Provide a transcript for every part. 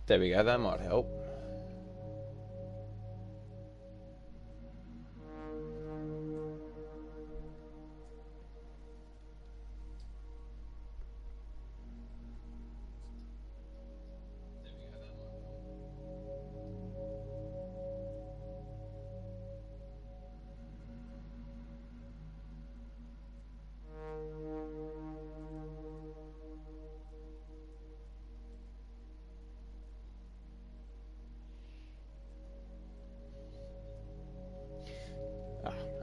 There we go, that might help.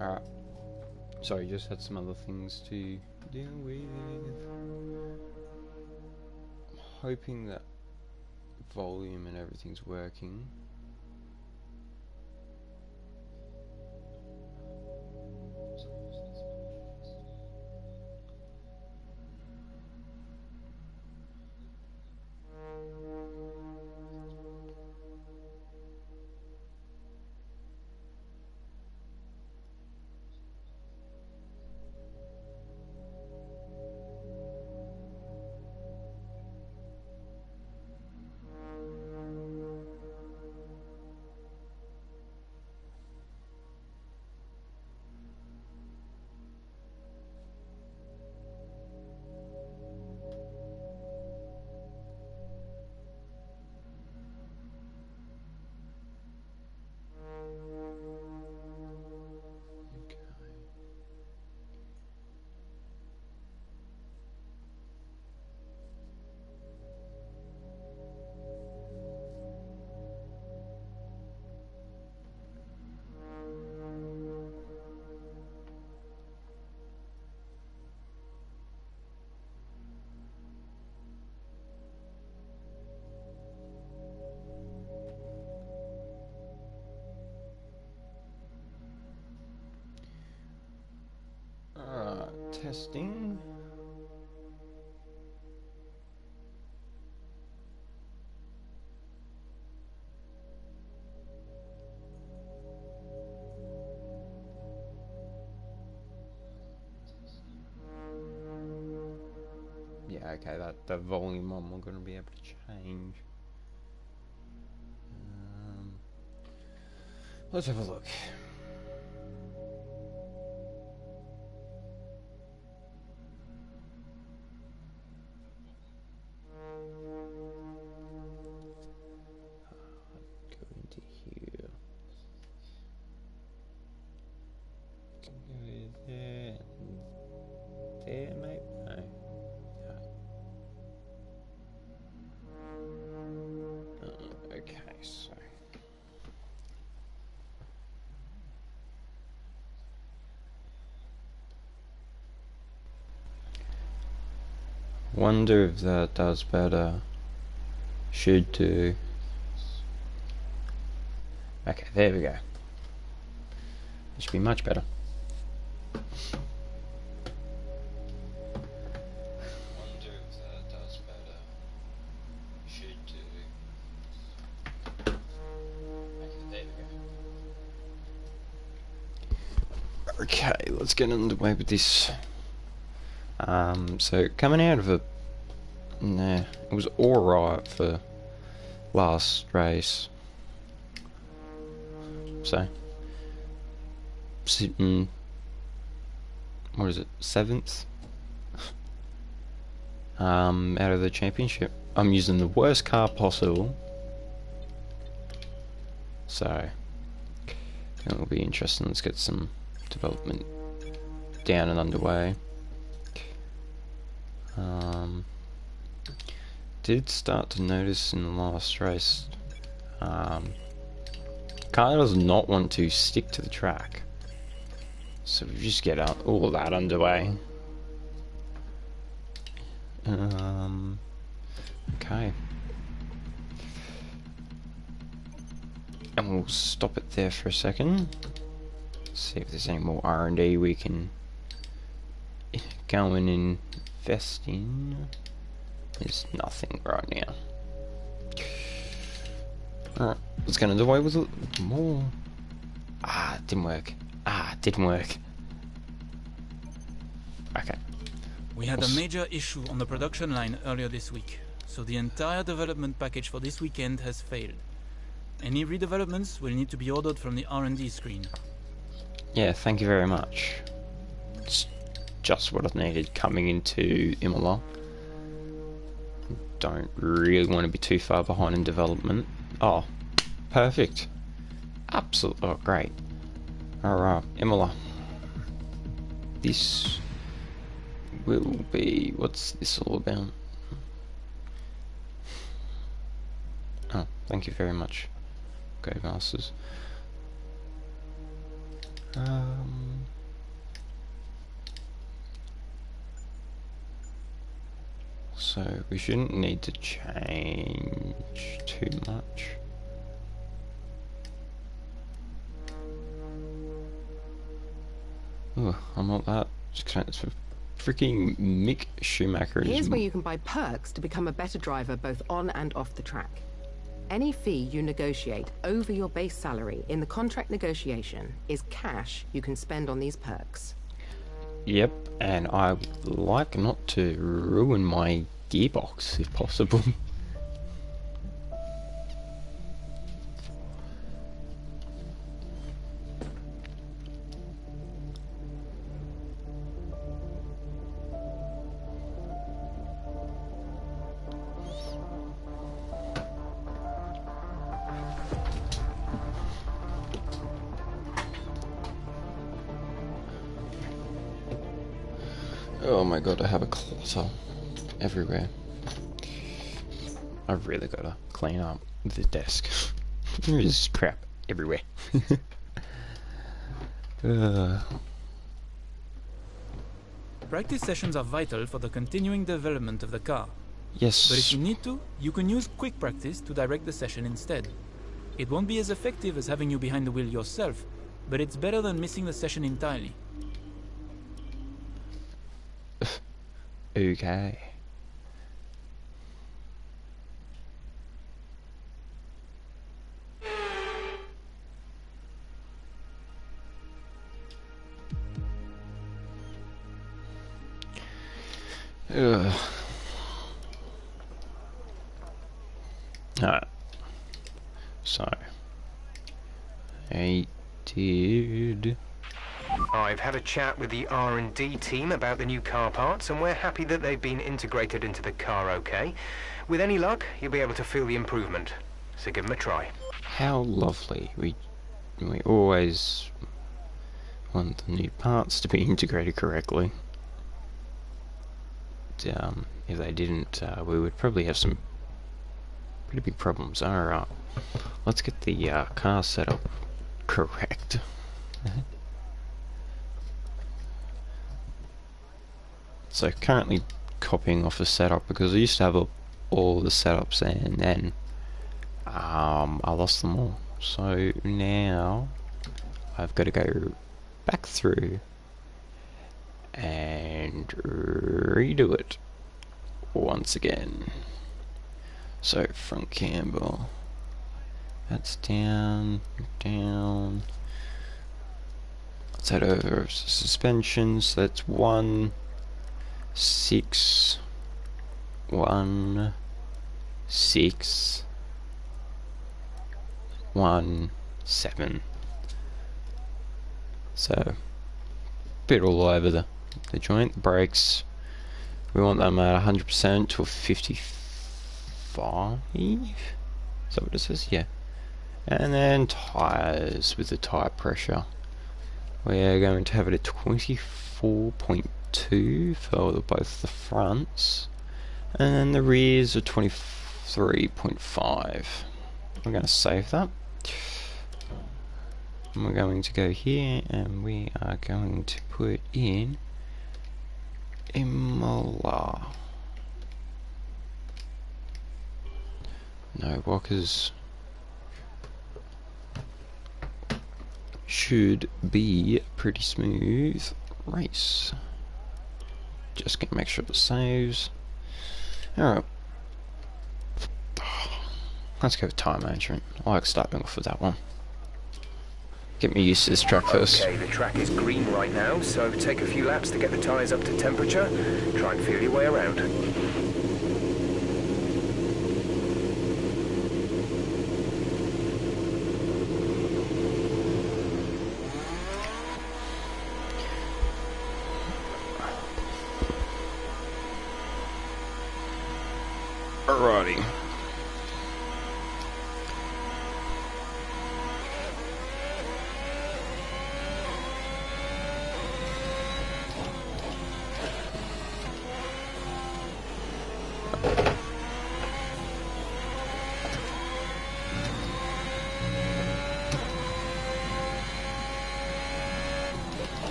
Alright. Sorry, just had some other things to deal with. I'm hoping that volume and everything's working. Testing. Yeah, okay, that volume I'm not going to be able to change. Let's have a look. Go into here. Can go there. There, mate? No. Okay, so wonder if that does better. Should do. Okay, there we go. It should be much better. Wonder if that does better. Should do. Okay, there we go. Okay, let's get underway with this. So coming out of it was alright for last race. So sitting, what is it, 7th? Out of the championship. I'm using the worst car possible, so it'll be interesting. Let's get some development down and underway. Did start to notice in the last race, car does not want to stick to the track, so we just get all of that underway. Okay, and we'll stop it there for a second. See if there's any more R&D we can go and invest in. There's nothing right now. Alright, let's get underway with it more. It didn't work. It didn't work. Okay. We had a major issue on the production line earlier this week, so the entire development package for this weekend has failed. Any redevelopments will need to be ordered from the R&D screen. Yeah, thank you very much. It's just what I needed coming into Imola. Don't really want to be too far behind in development. Oh, perfect. Absolutely, oh, great. Alright, Imola. This will be... what's this all about? Oh, thank you very much, Go Masters. So we shouldn't need to change too much. Oh, I'm not that expensive for freaking Mick Schumacher. Here's where you can buy perks to become a better driver both on and off the track. Any fee you negotiate over your base salary in the contract negotiation is cash you can spend on these perks. Yep, and I would like not to ruin my gearbox if possible. Oh my god, I have a clutter everywhere. I've really got to clean up the desk. There's crap everywhere. Practice sessions are vital for the continuing development of the car. Yes. But if you need to, you can use quick practice to direct the session instead. It won't be as effective as having you behind the wheel yourself, but it's better than missing the session entirely. Okay. Alright. So I did. I've had a chat with the R&D team about the new car parts, and we're happy that they've been integrated into the car okay. With any luck, you'll be able to feel the improvement. So give them a try. How lovely. We always want the new parts to be integrated correctly. If they didn't, we would probably have some pretty big problems. Alright, let's get the car setup correct. So currently copying off a setup because I used to have all the setups and then I lost them all. So now I've got to go back through and redo it once again. So front camber, that's down. Let's head over suspensions. That's 1, 6, 1, 6, 1, 7. So bit all over the joint. The brakes, we want them at 100% to 55. Is that what it says? Yeah. And then tires with the tire pressure, we're going to have it at 24.2 for both the fronts, and then the rears are 23.5. I'm going to save that. And we're going to go here and we are going to put in Imola. No walkers. Should be a pretty smooth race. Just gonna make sure it saves. Alright. Let's go with tire management. I like starting off with that one. Get me used to this track first. Okay, the track is green right now, so take a few laps to get the tyres up to temperature. Try and feel your way around.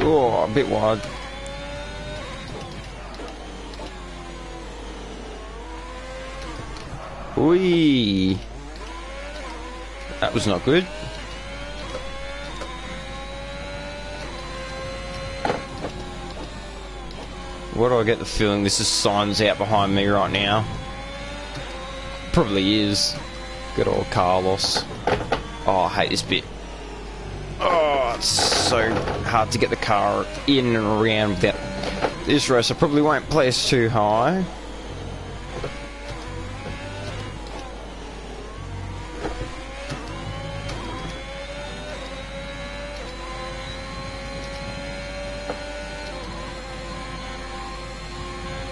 Oh, a bit wide. Whee! That was not good. Why do I get the feeling this is signs out behind me right now? Probably is. Good old Carlos. Oh, I hate this bit. Oh, it's so hard to get the car in and around without this race. I probably won't place too high.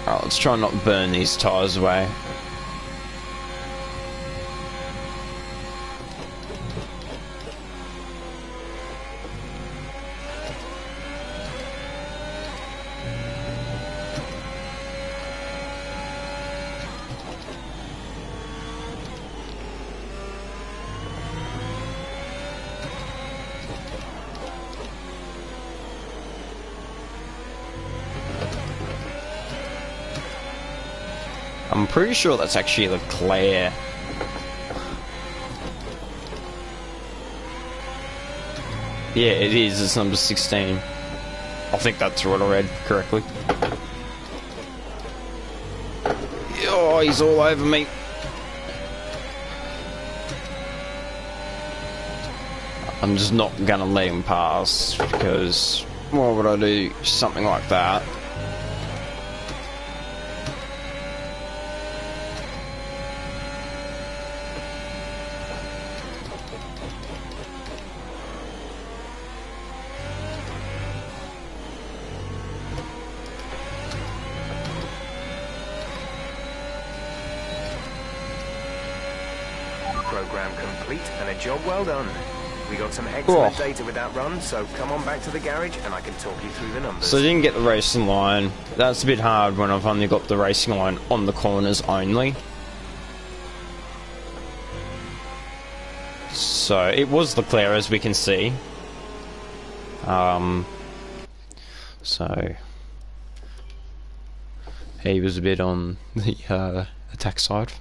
Alright, let's try and not burn these tyres away. I'm pretty sure that's actually Leclerc. Yeah, it is. It's number 16. I think that's what I read correctly. Oh, he's all over me. I'm just not gonna let him pass because why would I do something like that? Program complete and a job well done. We got some excellent data with that run, so come on back to the garage and I can talk you through the numbers. So I didn't get the racing line. That's a bit hard when I've only got the racing line on the corners only. So it was Leclerc, as we can see. So he was a bit on the attack side.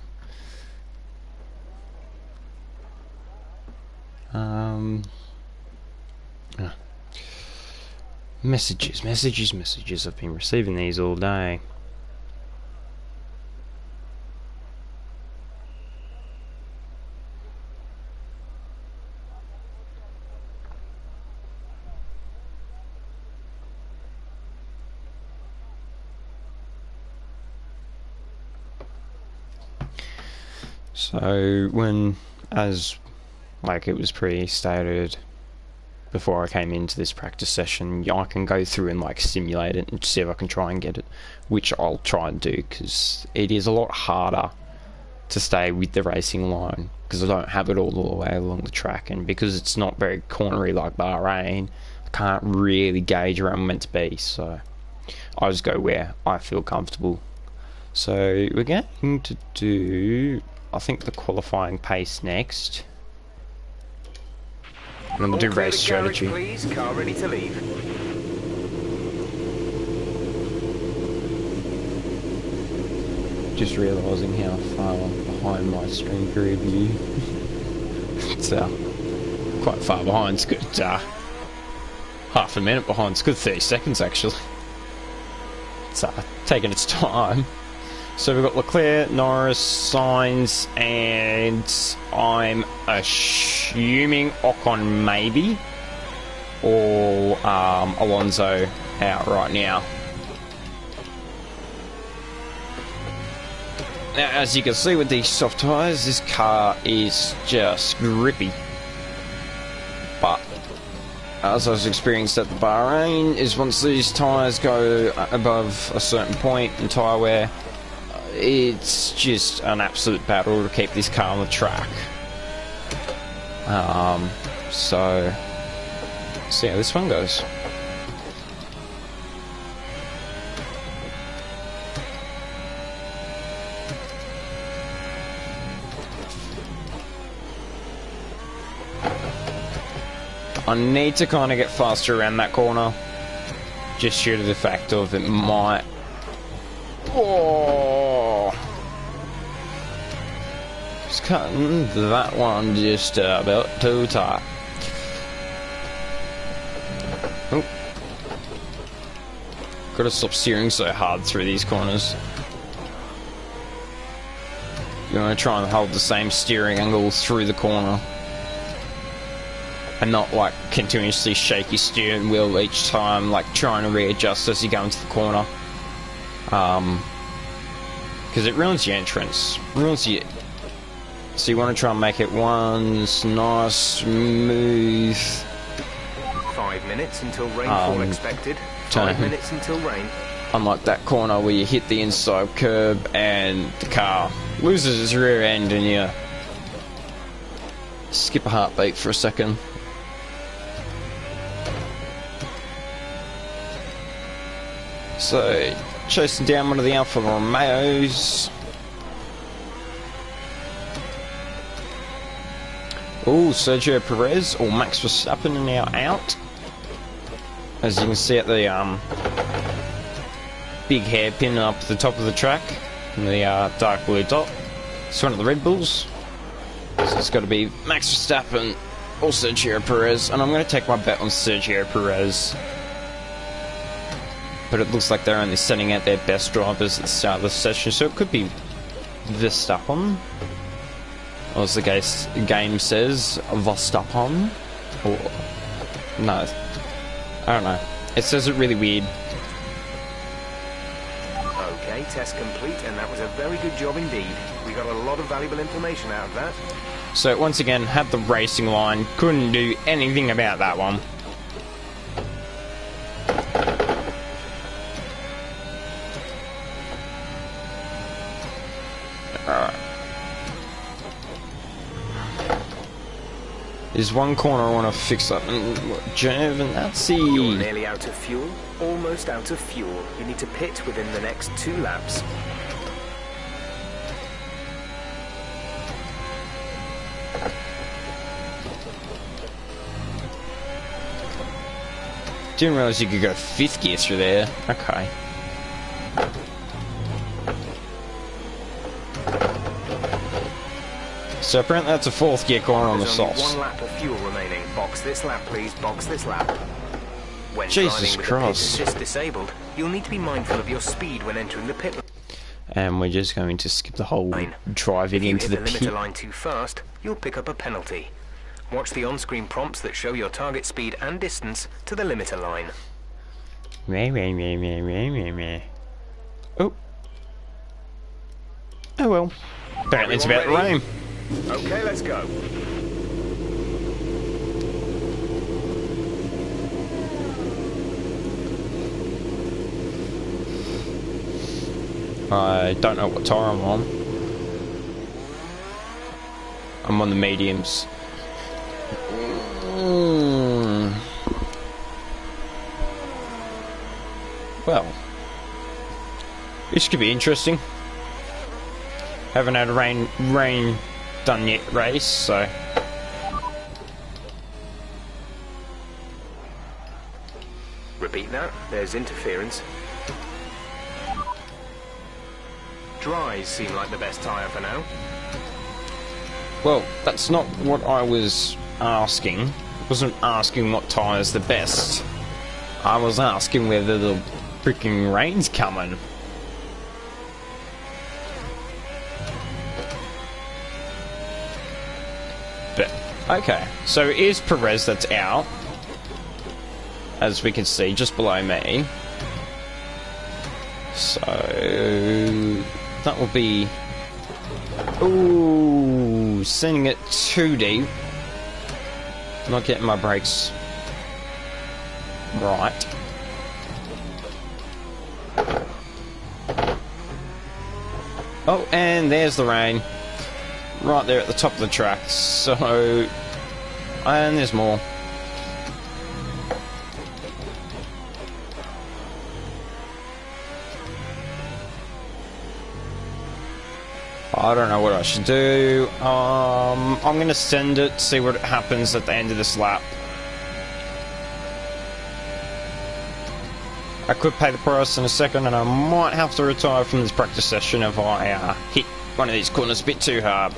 Messages. I've been receiving these all day. So when, as like it was pre-stated before I came into this practice session, I can go through and like simulate it and see if I can try and get it, which I'll try and do because it is a lot harder to stay with the racing line because I don't have it all the way along the track, and because it's not very cornery like Bahrain, I can't really gauge where I'm meant to be, so I just go where I feel comfortable. So we're going to do, I think, the qualifying pace next. And then we'll do race strategy. Please, car ready to leave. Just realising how far I'm behind my screen career view. It's quite far behind. It's good. Half a minute behind. It's good 30 seconds actually. It's taking its time. So we've got Leclerc, Norris, Sainz, and I'm assuming Ocon maybe, or Alonso out right now. Now, as you can see with these soft tyres, this car is just grippy. But as I was experienced at the Bahrain, is once these tyres go above a certain point in tyre wear, it's just an absolute battle to keep this car on the track. So see how this one goes. I need to kind of get faster around that corner. just due to the fact of it might... Oh! Just cutting that one just about too tight. Oh. Gotta stop steering so hard through these corners. You want to try and hold the same steering angle through the corner. And not like continuously shake your steering wheel each time, like trying to readjust as you go into the corner. Because it ruins your entrance. Ruins your... So you want to try and make it nice, smooth. 5 minutes until rainfall expected. 5 minutes until rain. Unlike that corner where you hit the inside curb and the car loses its rear end and you skip a heartbeat for a second. So, chasing down one of the Alfa Romeos. Oh, Sergio Perez or Max Verstappen are now out. As you can see at the big hairpin up at the top of the track, the dark blue dot. It's one of the Red Bulls. So it's got to be Max Verstappen or Sergio Perez, and I'm going to take my bet on Sergio Perez. But it looks like they're only sending out their best drivers at the start of the session, so it could be Verstappen. Or as the game says, Verstappen. Or... no. I don't know. It says it really weird. Okay, test complete, and that was a very good job indeed. We got a lot of valuable information out of that. So once again, had the racing line, couldn't do anything about that one. Alright. There's one corner I want to fix up, and Giovinazzi. You're nearly out of fuel, almost out of fuel. You need to pit within the next 2 laps. Didn't realise you could go 5th gear through there. Okay. So apparently that's a 4th gear corner on the There's only softs. 1 lap of fuel remaining. Box this lap, please. Box this lap. When Jesus driving with Christ. the pit assist disabled, you'll need to be mindful of your speed when entering the pit And we're just going to skip the whole line. driving If you into hit the the pit. limiter line too fast, you'll pick up a penalty. Watch the on-screen prompts that show your target speed and distance to the limiter line. Oh. Oh well. Apparently it's about to rain. Okay, let's go. I don't know what tire I'm on. I'm on the mediums. Well, this could be interesting. Haven't had a rain done yet race, so Repeat that. There's interference. Dries seem like the best tyre for now. well, that's not what I was asking. I wasn't asking what tire's the best. I was asking whether the freaking rain's coming. But, okay. So it is Perez that's out. As we can see, just below me. So... that will be... ooh, sending it too deep. Not getting my brakes right. Oh, and there's the rain. Right there at the top of the track. So... and there's more. I don't know what I should do. I'm going to send it, see what happens at the end of this lap. I could pay the price in a second, and I might have to retire from this practice session if I hit one of these corners a bit too hard.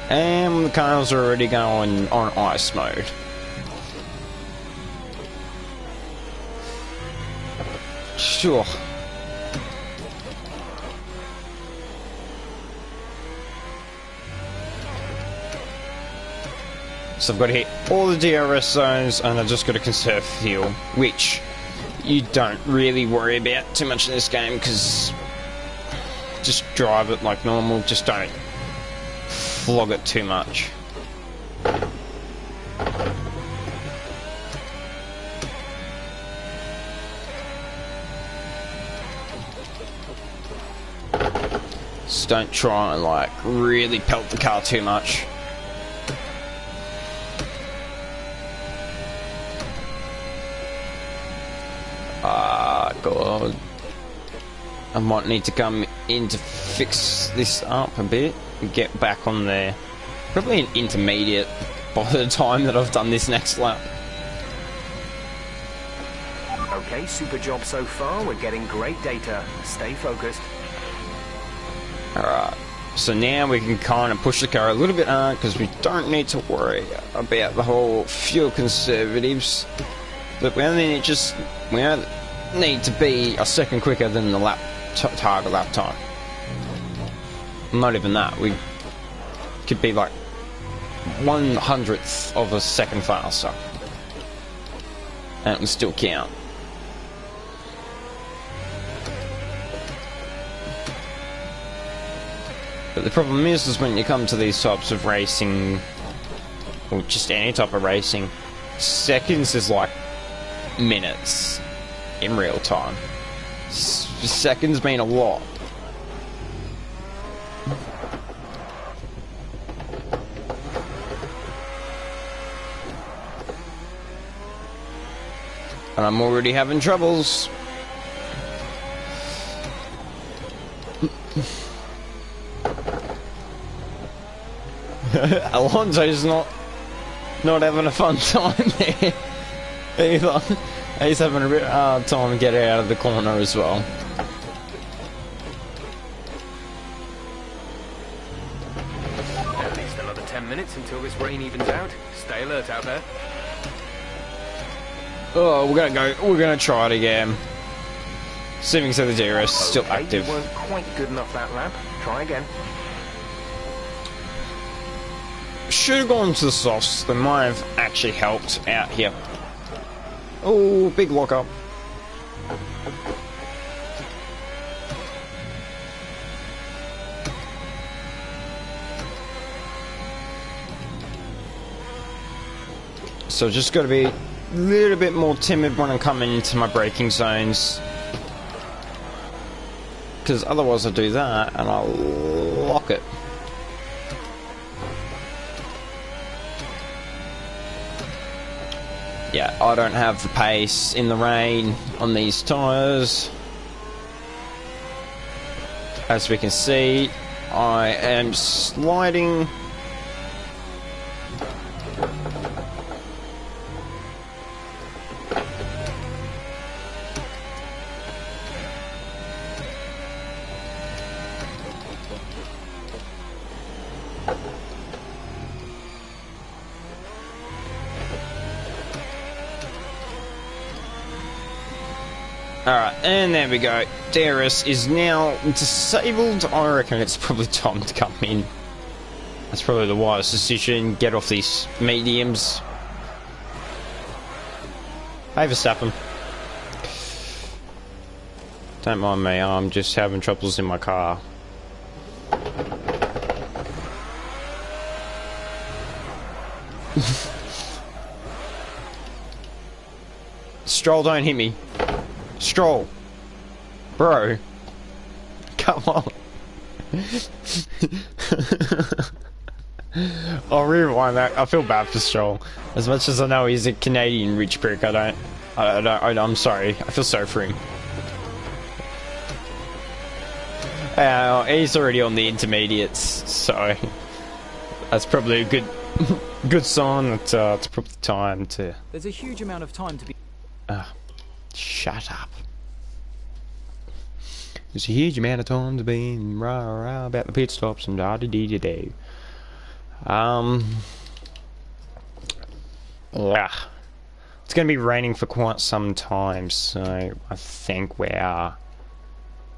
And the cars are already going on ice mode. Sure. So I've got to hit all the DRS zones, and I've just got to conserve fuel, which you don't really worry about too much in this game, because just drive it like normal, just don't flog it too much. Just don't try and like really pelt the car too much. God, I might need to come in to fix this up a bit and get back on there. Probably an intermediate by the time that I've done this next lap. Okay, super job so far. We're getting great data. Stay focused. Alright, so now we can kind of push the car a little bit hard because we don't need to worry about the whole fuel conservatives. But we only need to be a second quicker than the target lap time. Not even that. We could be like 1/100th of a second faster, and it will still count. But the problem is when you come to these types of racing, or just any type of racing, seconds is like minutes in real time. Seconds mean a lot. And I'm already having troubles. Alonso's not having a fun time there either. He's having a bit hard time to get out of the corner as well. At least another 10 minutes until this rain evens out. Stay alert out there. Oh, we're gonna try it again. Assuming so the DRS is still active. You weren't quite good enough that lap. Try again. Should have gone to the softs. They might have actually helped out here. Oh, big lock up. So just got to be a little bit more timid when I'm coming into my braking zones, because otherwise I'll do that and I'll lock it. Yeah, I don't have the pace in the rain on these tyres. As we can see, I am sliding. Alright, and there we go. DRS is now disabled. I reckon it's probably time to come in. That's probably the wisest decision. Get off these mediums. Hey, Verstappen. Don't mind me, I'm just having troubles in my car. Stroll, don't hit me. Stroll. Bro. Come on. I'll rewind that. I feel bad for Stroll. As much as I know he's a Canadian rich prick, I'm sorry. I feel sorry for him. He's already on the intermediates, so that's probably a good Good sign that it's probably time to... There's a huge amount of time to be... Shut up. There's a huge amount of time to be rah about the pit stops and da-da-dee-da-dee. Yeah. It's going to be raining for quite some time, so I think we are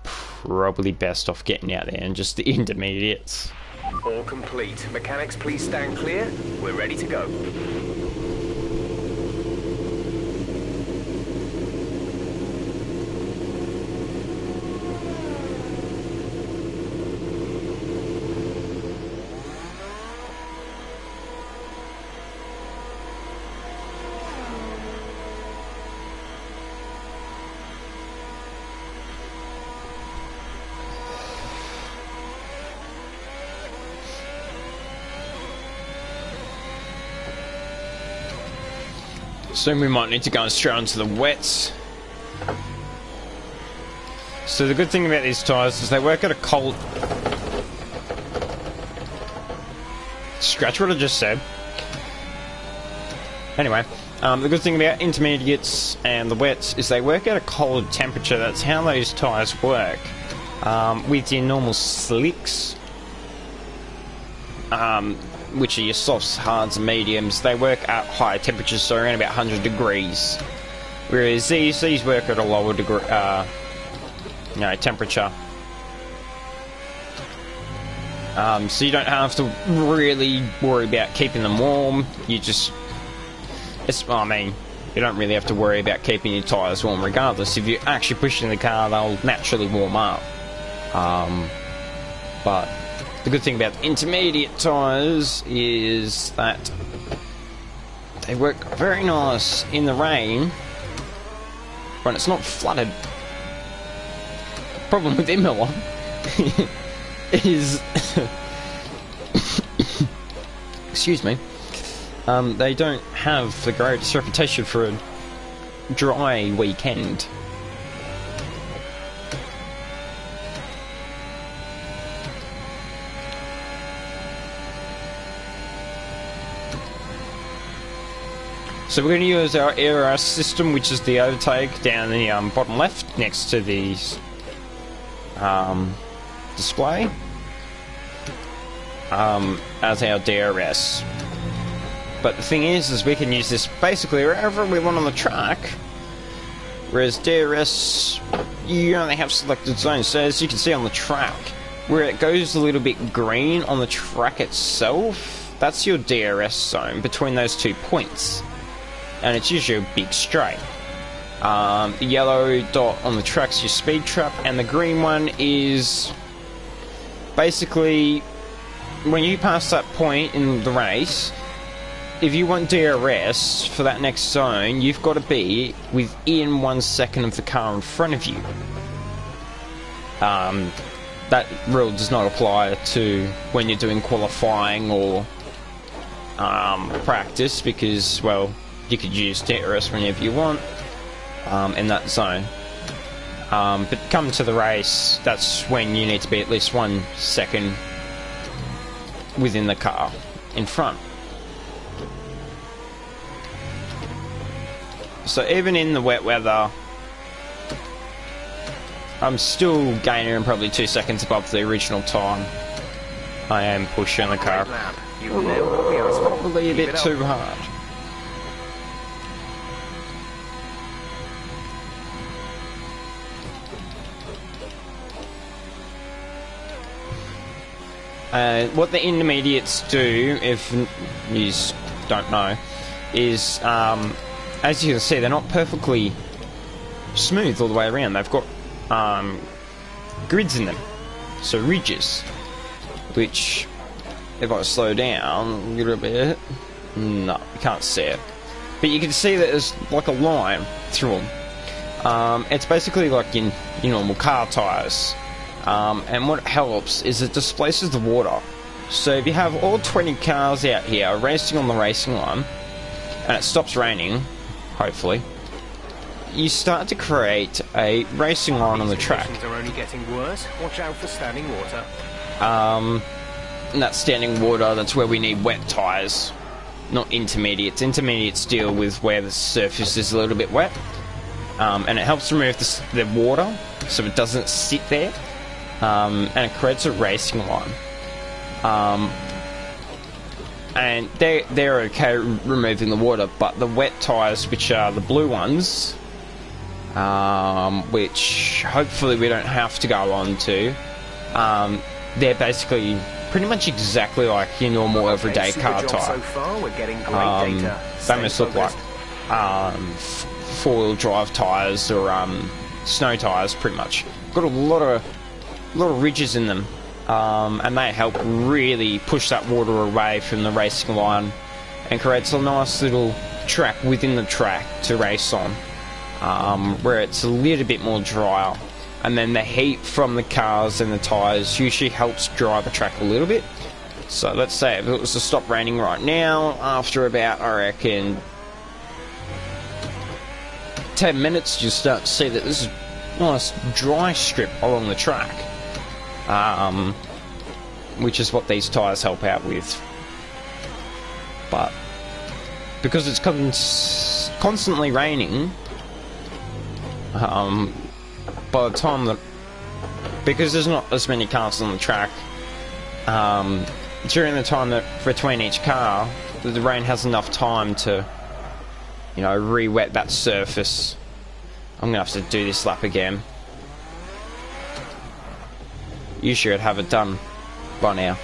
probably best off getting out there and just the intermediates. All complete. Mechanics, please stand clear. We're ready to go. Soon we might need to go straight onto the wets. So the good thing about these tyres is they work at a cold... Scratch what I just said. Anyway, the good thing about intermediates and the wets is they work at a cold temperature. That's how those tyres work. With your normal slicks, which are your softs, hards and mediums, they work at higher temperatures, so around about 100 degrees. Whereas these work at a lower degree, temperature. So you don't have to really worry about keeping them warm. You just... you don't really have to worry about keeping your tyres warm regardless. If you're actually pushing the car, they'll naturally warm up. But the good thing about intermediate tyres is that they work very nice in the rain when it's not flooded. The problem with Imola is excuse me, they don't have the greatest reputation for a dry weekend. So we're going to use our ARS system, which is the overtake down the bottom left next to the display, as our DRS. But the thing is we can use this basically wherever we want on the track, whereas DRS, you only have selected zones. So as you can see on the track, where it goes a little bit green on the track itself, that's your DRS zone between those 2 points. And it's usually a big straight. The yellow dot on the track's your speed trap, and the green one is basically when you pass that point in the race, if you want DRS for that next zone, you've got to be within 1 second of the car in front of you. That rule does not apply to when you're doing qualifying or practice, because, well, you could use DRS whenever you want in that zone. But come to the race, that's when you need to be at least 1 second within the car in front. So even in the wet weather, I'm still gaining probably 2 seconds above the original time. I am pushing the car probably a bit too hard. What the intermediates do, if you don't know, is, as you can see, they're not perfectly smooth all the way around. They've got grids in them, so ridges, which, if I slow down a little bit, no, you can't see it, but you can see that there's like a line through them. It's basically like in your normal car tyres. And what helps is it displaces the water. So if you have all 20 cars out here racing on the racing line, and it stops raining, hopefully, you start to create a racing line on the track. These are only getting worse. Watch out for standing water. And that's standing water, that's where we need wet tyres. not intermediates. Intermediates deal with where the surface is a little bit wet, and it helps remove the water so it doesn't sit there, and it creates a racing line. And they're okay removing the water, but the wet tyres, which are the blue ones, which hopefully we don't have to go on to, they're basically pretty much exactly like your normal everyday car tyre. So far, we're getting great data. They must look like four-wheel drive tyres or snow tyres, pretty much. Got a lot of ridges in them, and they help really push that water away from the racing line and creates a nice little track within the track to race on, where it's a little bit more drier. And then the heat from the cars and the tyres usually helps dry the track a little bit. So let's say if it was to stop raining right now, after about, I reckon, 10 minutes, you'll start to see that this is a nice dry strip along the track. Which is what these tyres help out with. But because it's constantly raining, by the time that, because there's not as many cars on the track, during the time that between each car, the rain has enough time to, you know, re-wet that surface. I'm gonna have to do this lap again. Usually I'd have it done by now.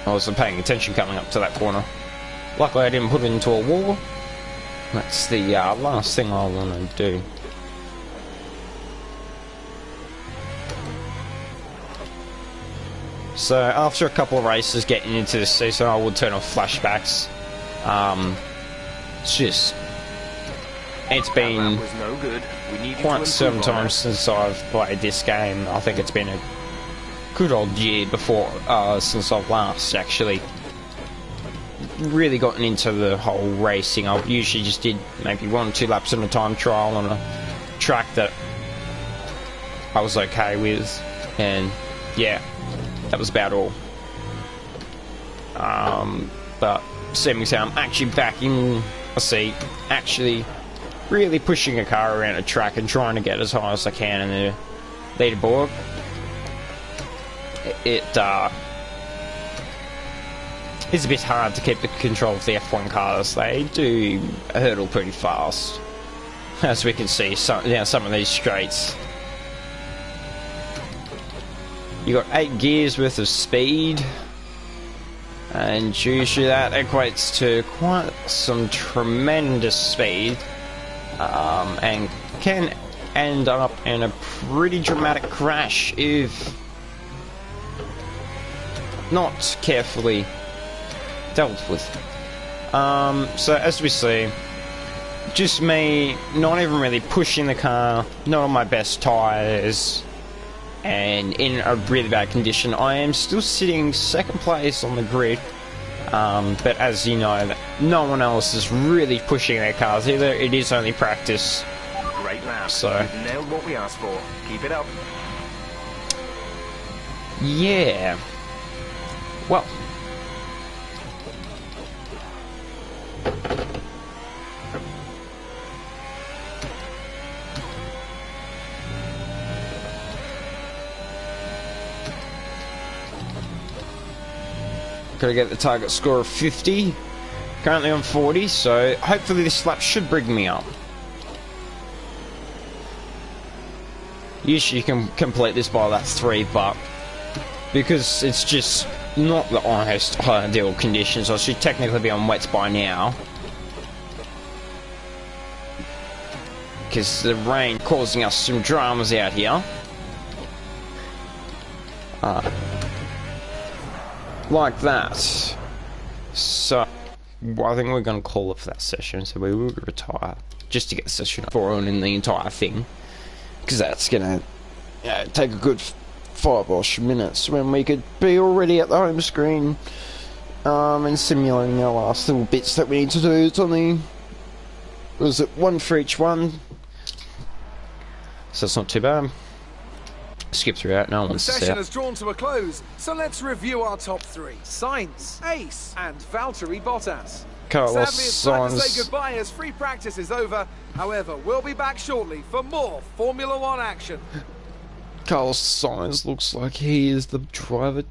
I wasn't paying attention coming up to that corner. Luckily I didn't put it into a wall. That's the last thing I want to do. So after a couple of races getting into the season, I would turn off flashbacks. It's been quite some time since I've played this game. I think it's been a good old year before since I've last actually really gotten into the whole racing. I usually just did maybe 1 or 2 laps on a time trial on a track that I was okay with, and yeah, that was about all. But seeming so I'm actually back in a seat, actually really pushing a car around a track and trying to get as high as I can in the leaderboard. It is a bit hard to keep the control of the F1 cars. They do hurdle pretty fast, as we can see some of these straights. You got 8 gears worth of speed, and usually that equates to quite some tremendous speed, and can end up in a pretty dramatic crash if not carefully dealt with. So as we see, just me not even really pushing the car, not on my best tyres, and in a really bad condition. I am still sitting second place on the grid, but as you know, no one else is really pushing their cars either. It is only practice. Great lap. So you've nailed what we asked for. Keep it up. Yeah. Well, gotta get the target score of 50. Currently on 40, so hopefully this lap should bring me up. Usually you can complete this by lap 3, but because it's just not the honest ideal conditions, I should technically be on wets by now, because the rain causing us some dramas out here. Like that. So I think we're going to call it for that session, so we will retire just to get the session over on the entire thing, because that's going to take a good 5-ish minutes when we could be already at the home screen and simulating our last little bits that we need to do. It's only, was it 1 for each one, so it's not too bad. Skip through that, no one wants to see it. The session has drawn to a close, so let's review our top 3. Sainz, Ace, and Valtteri Bottas. Carlos Sadly, it's time to say Sainz. goodbye as free practice is over. However, we'll be back shortly for more Formula One action. Carlos Sainz looks like he is the driver